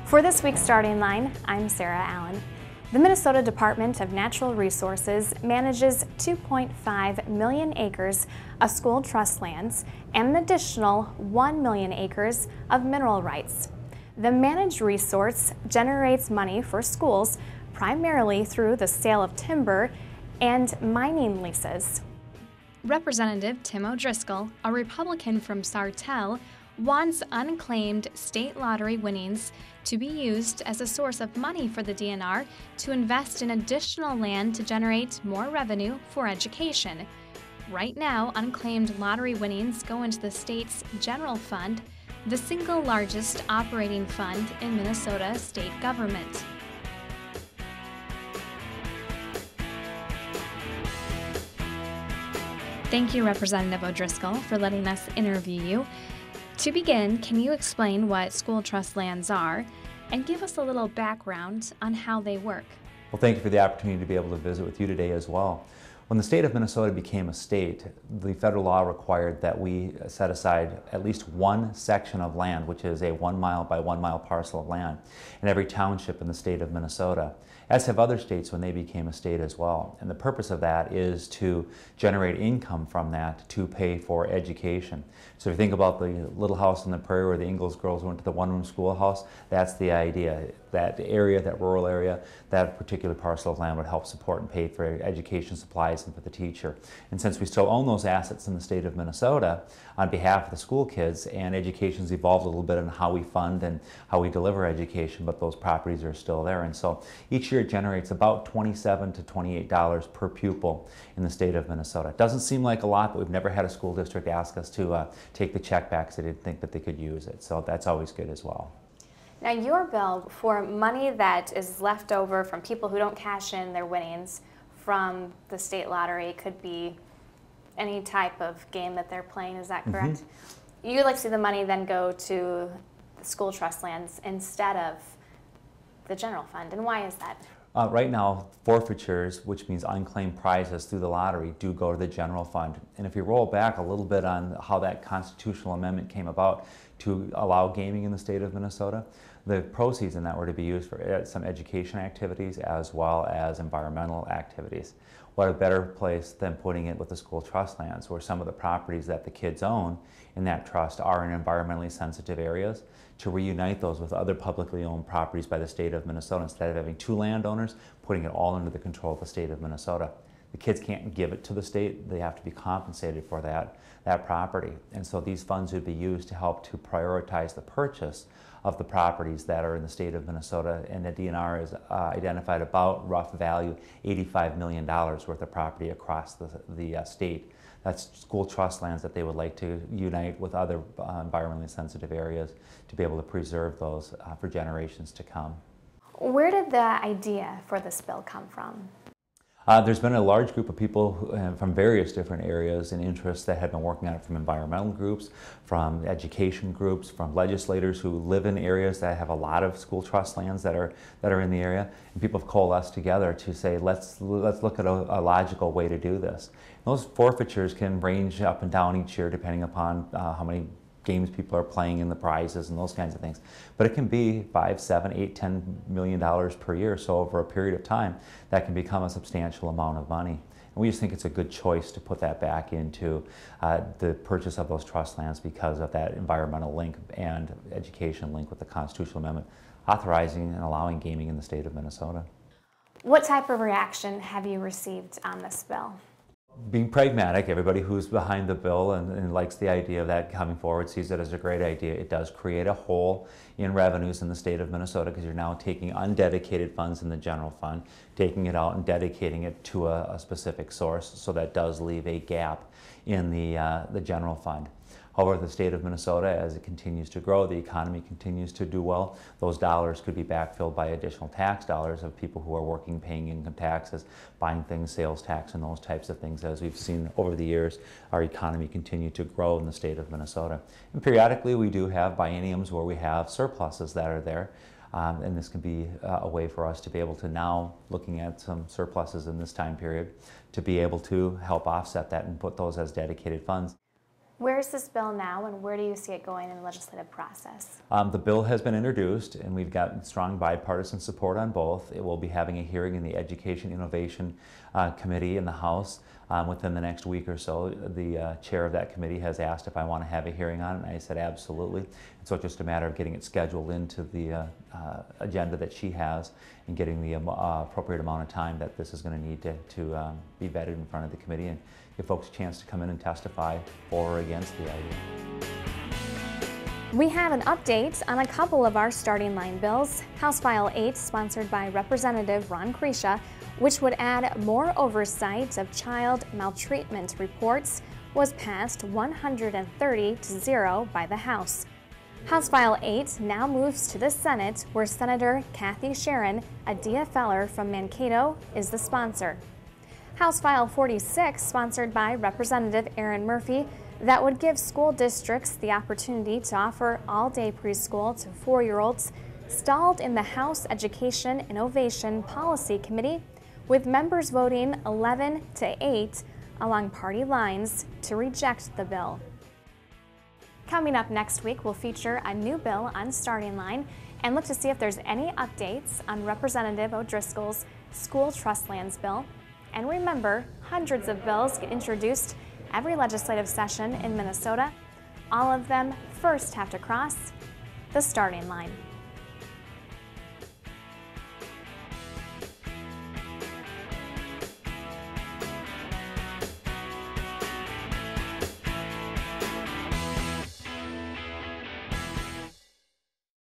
For this week's Starting Line, I'm Sarah Allen. The Minnesota Department of Natural Resources manages 2.5 million acres of school trust lands and an additional 1 million acres of mineral rights. The managed resource generates money for schools primarily through the sale of timber and mining leases. Representative Tim O'Driscoll, a Republican from R-Sartell, wants unclaimed state lottery winnings to be used as a source of money for the DNR to invest in additional land to generate more revenue for education. Right now, unclaimed lottery winnings go into the state's general fund, the single largest operating fund in Minnesota state government. Thank you, Representative O'Driscoll, for letting us interview you. To begin, can you explain what school trust lands are and give us a little background on how they work? Well, thank you for the opportunity to be able to visit with you today as well. When the state of Minnesota became a state, the federal law required that we set aside at least one section of land, which is a 1 mile by 1 mile parcel of land, in every township in the state of Minnesota, as have other states when they became a state as well. And the purpose of that is to generate income from that to pay for education. So if you think about the little house on the prairie where the Ingalls girls went to the one-room schoolhouse, that's the idea. That area, that rural area, that particular parcel of land would help support and pay for education supplies and for the teacher. And since we still own those assets in the state of Minnesota on behalf of the school kids, and education's evolved a little bit in how we fund and how we deliver education, but those properties are still there. And so each year it generates about $27 to $28 per pupil in the state of Minnesota. It doesn't seem like a lot, but we've never had a school district ask us to take the check back because they didn't think that they could use it. So that's always good as well. Now, your bill for money that is left over from people who don't cash in their winnings from the state lottery, could be any type of game that they're playing, is that correct? Mm-hmm. You'd like to see the money then go to the school trust lands instead of the general fund, and why is that? Right now, forfeitures, which means unclaimed prizes through the lottery, do go to the general fund. And if you roll back a little bit on how that constitutional amendment came about to allow gaming in the state of Minnesota, the proceeds in that were to be used for some education activities as well as environmental activities. What a better place than putting it with the school trust lands, where some of the properties that the kids own in that trust are in environmentally sensitive areas, to reunite those with other publicly owned properties by the state of Minnesota. Instead of having two landowners, putting it all under the control of the state of Minnesota. The kids can't give it to the state, they have to be compensated for that property. And so these funds would be used to help to prioritize the purchase of the properties that are in the state of Minnesota, and the DNR has identified about rough value $85 million worth of property across the state. That's school trust lands that they would like to unite with other environmentally sensitive areas to be able to preserve those for generations to come. Where did the idea for this bill come from? There's been a large group of people from various different areas and interests that have been working on it, from environmental groups, from education groups, from legislators who live in areas that have a lot of school trust lands that are in the area, and people have coalesced together to say, let's look at a logical way to do this. Those forfeitures can range up and down each year depending upon how many games people are playing and the prizes and those kinds of things. But it can be $5, $7, $8, $10 million per year. So over a period of time, that can become a substantial amount of money. And we just think it's a good choice to put that back into the purchase of those trust lands because of that environmental link and education link with the constitutional amendment authorizing and allowing gaming in the state of Minnesota. What type of reaction have you received on this bill? Being pragmatic, everybody who's behind the bill and likes the idea of that coming forward sees it as a great idea. It does create a hole in revenues in the state of Minnesota because you're now taking undedicated funds in the general fund, taking it out and dedicating it to a specific source, so that does leave a gap in the general fund. However, the state of Minnesota, as it continues to grow, the economy continues to do well, those dollars could be backfilled by additional tax dollars of people who are working, paying income taxes, buying things, sales tax, and those types of things. As we've seen over the years, our economy continue to grow in the state of Minnesota. And periodically, we do have bienniums where we have surpluses that are there. And this can be a way for us to be able to now, looking at some surpluses in this time period, to be able to help offset that and put those as dedicated funds. Where's this bill now, and where do you see it going in the legislative process? The bill has been introduced, and we've got strong bipartisan support on both. It will be having a hearing in the Education Innovation Committee in the House within the next week or so. The chair of that committee has asked if I want to have a hearing on it, and I said absolutely. And so it's just a matter of getting it scheduled into the agenda that she has and getting the appropriate amount of time that this is going to need to be vetted in front of the committee and give folks a chance to come in and testify for or against the idea. We have an update on a couple of our starting line bills. House File 8, sponsored by Representative Ron Kresha, which would add more oversight of child maltreatment reports, was passed 130-0 by the House. House File 8 now moves to the Senate, where Senator Kathy Sharon, a DFLer from Mankato, is the sponsor. House File 46, sponsored by Representative Aaron Murphy, that would give school districts the opportunity to offer all-day preschool to 4-year-olds, stalled in the House Education Innovation Policy Committee, with members voting 11-8 along party lines to reject the bill. Coming up next week, we'll feature a new bill on starting line and look to see if there's any updates on Representative O'Driscoll's School Trust Lands bill. And remember, hundreds of bills get introduced every legislative session in Minnesota. All of them first have to cross the starting line.